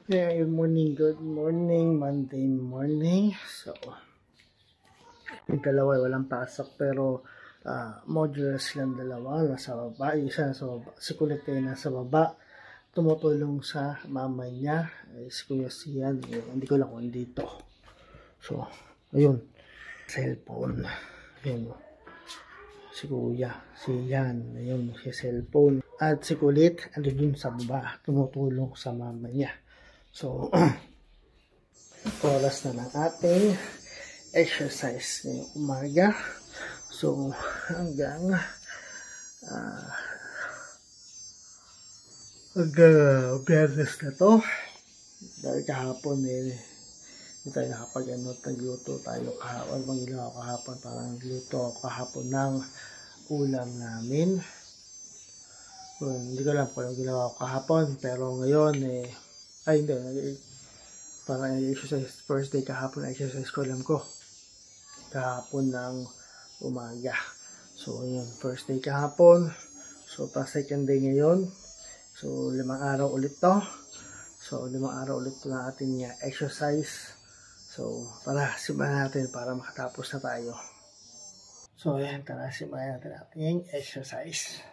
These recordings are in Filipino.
Yeah, good morning, Monday morning. So, yung dalawa ay walang pasok pero modulars lang dalawa, nasa baba. Isa nasa baba, si Kulit ay nasa baba, tumutulong sa mama niya. Si Kuya Sian, hindi ko lang kung dito. So, ayun, cellphone. Ayun, si Kuya, si Yan, ayun, si cellphone. At si Kulit, ando dun sa baba, tumutulong sa mama niya. So, oras na ng ating exercise ngayong umaga. So, hanggang Biyernes na to. Dahil kahapon hindi tayo nagluto tayo kahapon. Mag-ilaw kahapon, parang nagluto ako kahapon ng ulam namin. Hindi ko alam kung anong ginawa ko kahapon, pero ngayon hindi. Parang exercise, first day kahapon, exercise ko alam ko. Kahapon ng umaga. So, yun, first day kahapon. So, pa second day ngayon. So, 5 araw ulit to. So, 5 araw ulit to na ating exercise. So, tara, simulan natin para makatapos na tayo. So, ayan, tara, simulan natin ating exercise.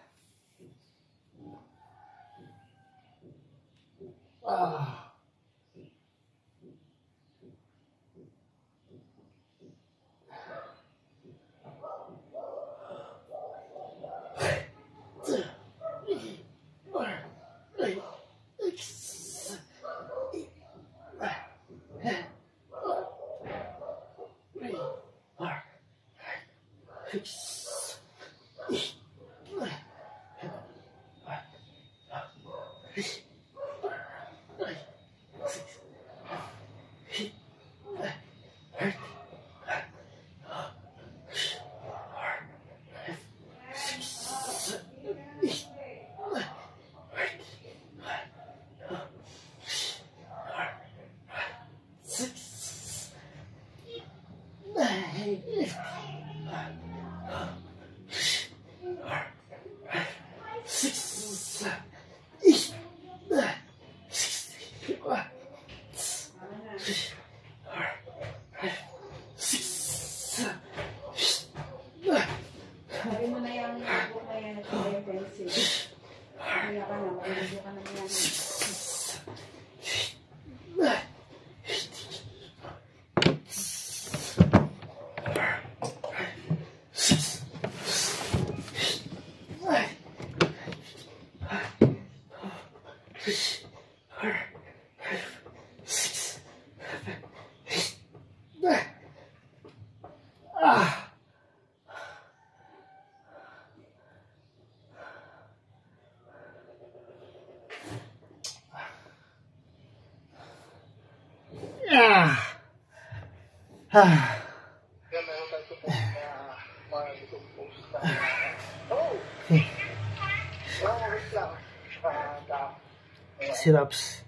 Sit-ups,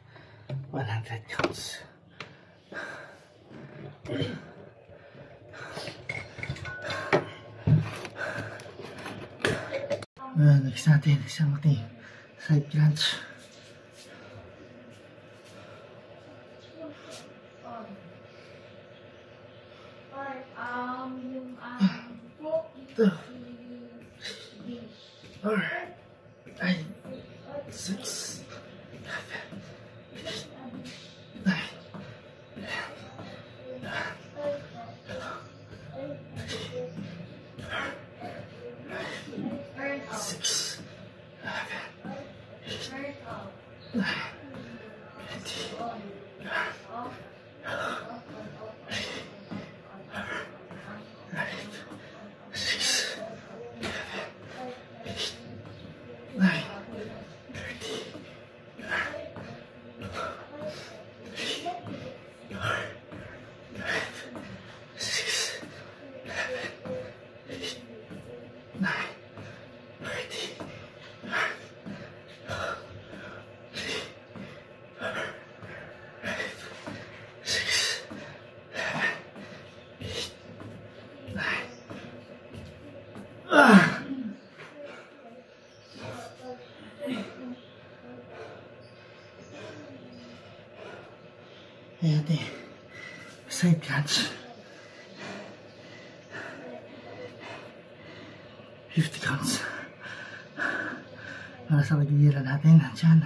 100 counts. Next natin, isang ating side crunch. Ayan eh. Side crunch. 50 counts. Para sa pagigila natin dyan.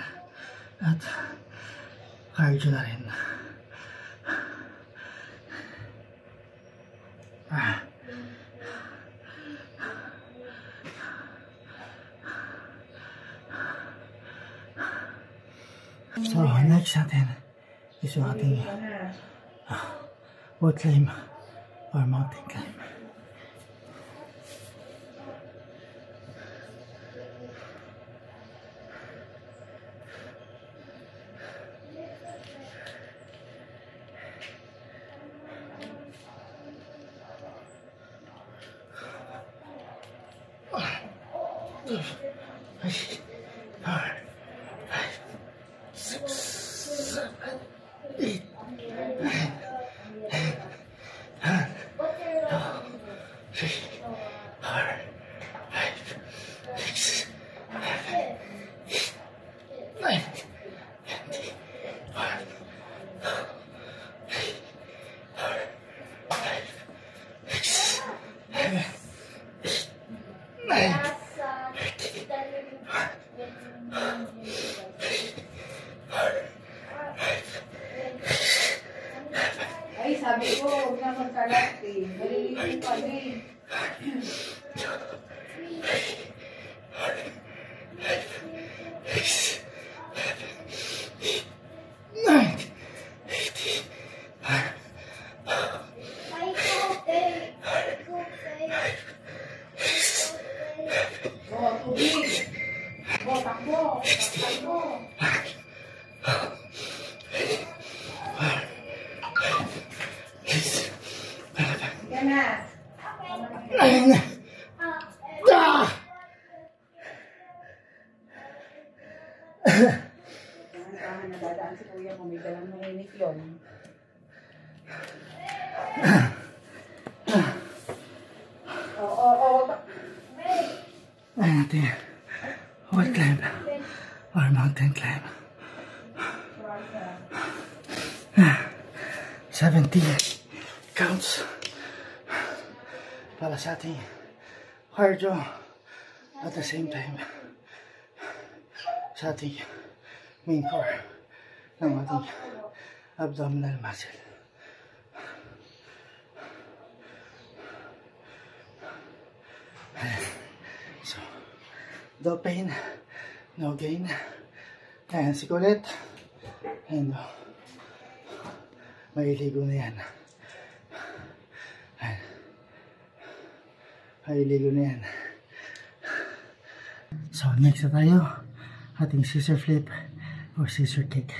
At cardio na rin. So, next natin is yung ating wall climb or mountain climb. Ay, sabi ko, huwag na magkalat eh. Malilitin pa eh. Oh, tubig. Oh, takbo. Takbo. Yan na. Nadadaan si kuya mo, may dalang nanginik yun. Ayan natin. Wall climb or mountain climb. 70 counts para sa ating cardio at the same time sa ating main core ng ating abdominal muscle. So, no pain, no gain. Ayan si Colette. And mailigo na yan. Ayan. Mailigo na yan. So, next na tayo. Ating scissor flip or scissor kick.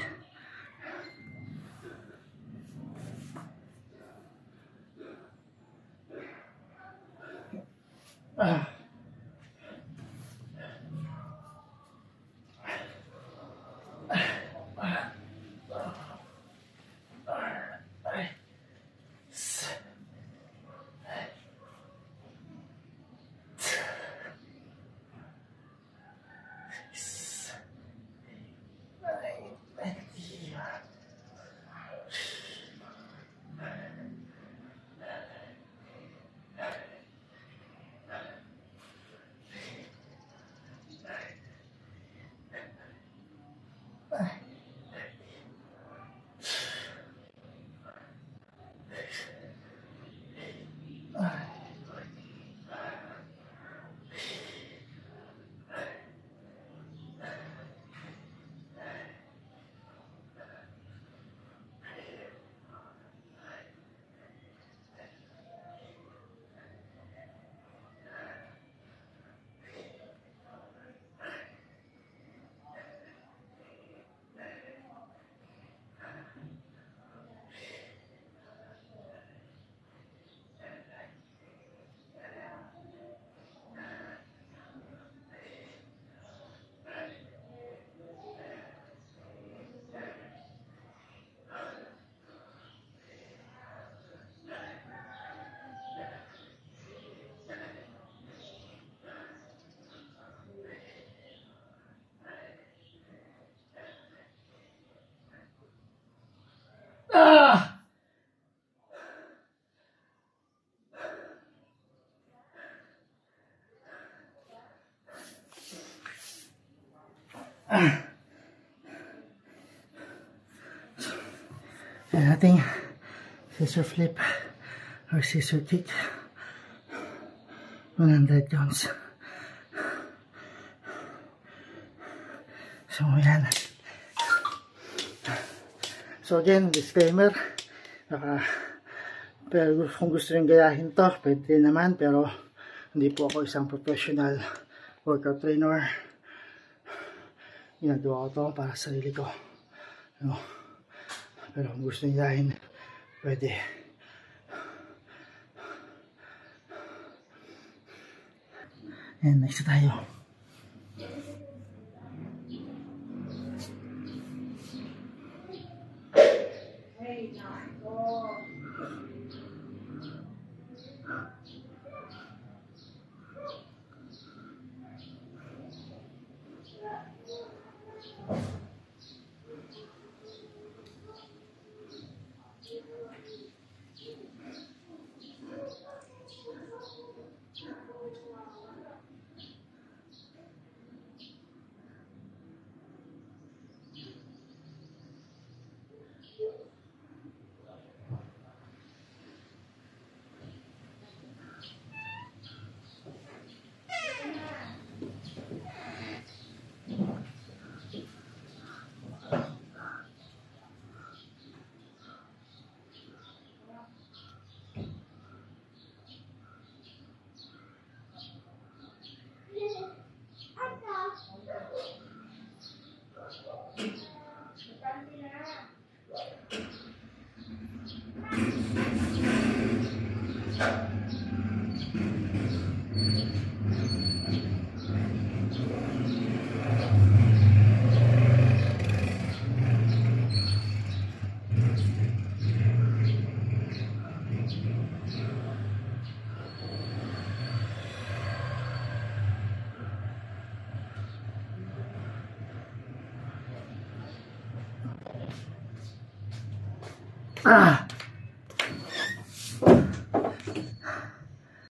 Ayan ating scissor flip or scissor kick. 100 counts. So yan. So again, disclaimer, pero kung gusto nyo gayahin to, pwede naman, pero hindi po ako isang professional workout trainer. Ginagawa ko to para sa sarili ko, no? Pero kung gusto nyo gayahin, pwede. And next na tayo.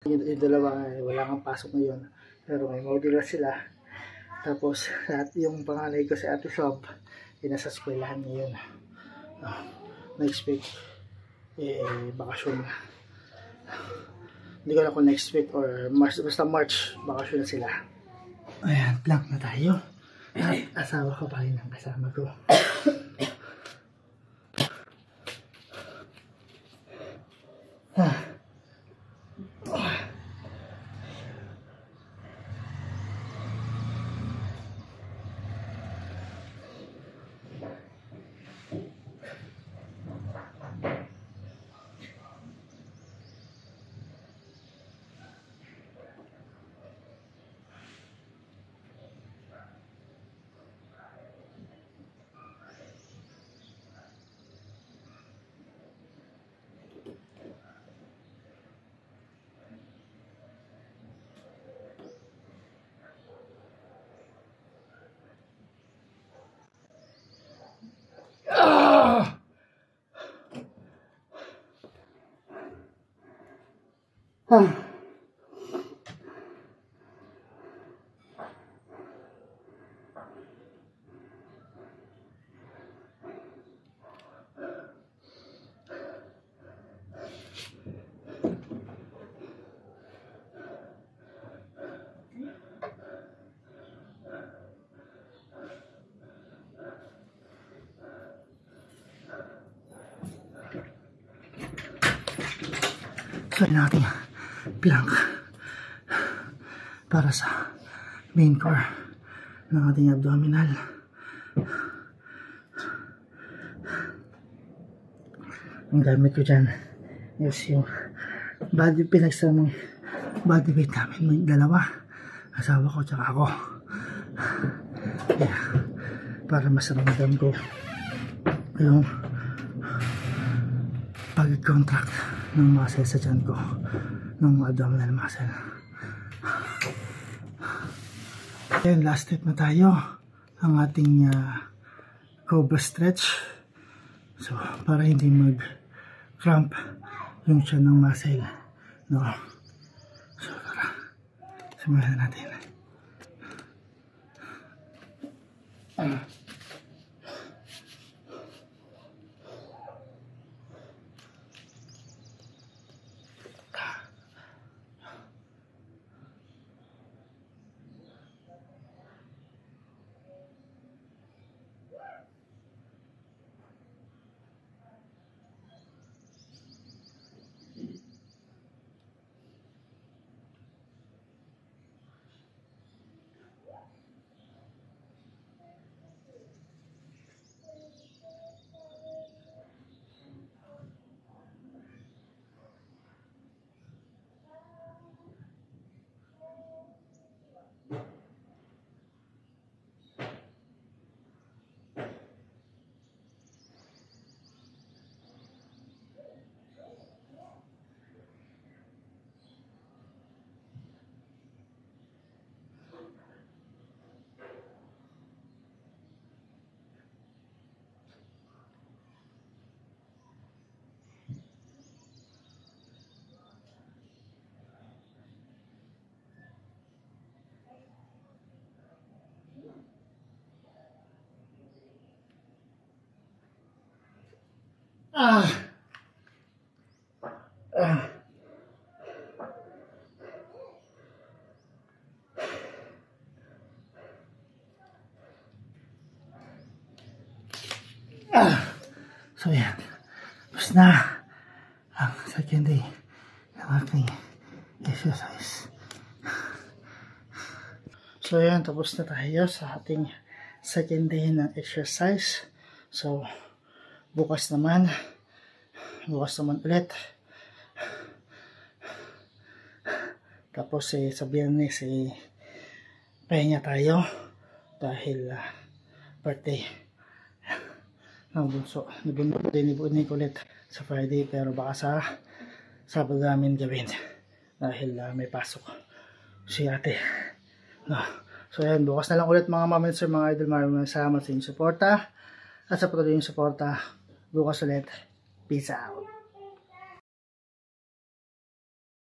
Yung dalawa wala kang pasok ngayon, pero may modular sila. Tapos lahat yung panganay ko sa Ate Shop nasa eskwelahan ngayon. Next week bakasyon na. Hindi ko alam kung next week or March, basta March bakasyon na sila. Ayan, plank na tayo. At asawa ko pa rin ang kasama ko. So natin plank para sa main core ng ating abdominal. Ang gamit ko dyan is yung pinagsamang body weight namin, dalawa, asawa ko tsaka ako. Yeah. Para mas ramdam ko yung pag-contract ng muscle sa tiyan ko, ng abdominal muscle. Then last step na tayo, ang ating cobra stretch. So para hindi mag-cramp yung tiyan ng muscle, no? So tara, simulan natin. Ah. Ah. Ah. So yan. Tapos na ang second day ng aking exercise. So yan, tapos na tayo sa ating second day ng exercise. So bukas naman ulit. Tapos sa Biyernes pahinga tayo dahil birthday ng bunso. Nibunod din ulit sa Friday, pero baka sa Sabado namin gawin dahil may pasok si ate. No. So yan, bukas na lang ulit mga mom and sir, mga idol. Maraming salamat sa inyong suporta at sa patuloy yung suporta. Bukas ulit. Peace out.